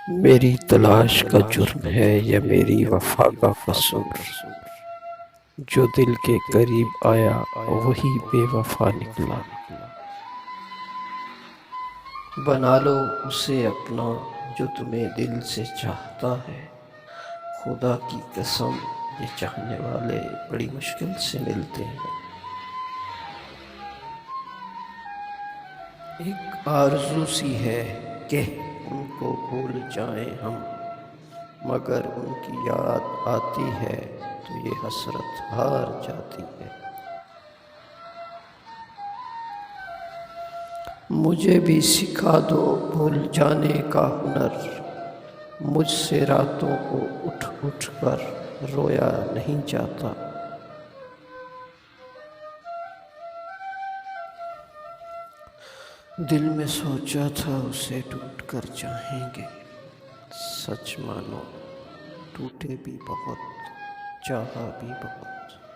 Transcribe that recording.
मेरी तलाश का जुर्म है या मेरी वफा का कसूर। जो दिल के करीब आया वही बेवफा निकला। बना लो उसे अपना जो तुम्हें दिल से चाहता है। खुदा की कसम ये चाहने वाले बड़ी मुश्किल से मिलते हैं। एक आरज़ू सी है कि उनको भूल जाएं हम, मगर उनकी याद आती है तो ये हसरत हार जाती है। मुझे भी सिखा दो भूल जाने का हुनर, मुझसे रातों को उठ उठ कर रोया नहीं जाता। दिल में सोचा था उसे टूट कर चाहेंगे, सच मानो टूटे भी बहुत, चाहा भी बहुत।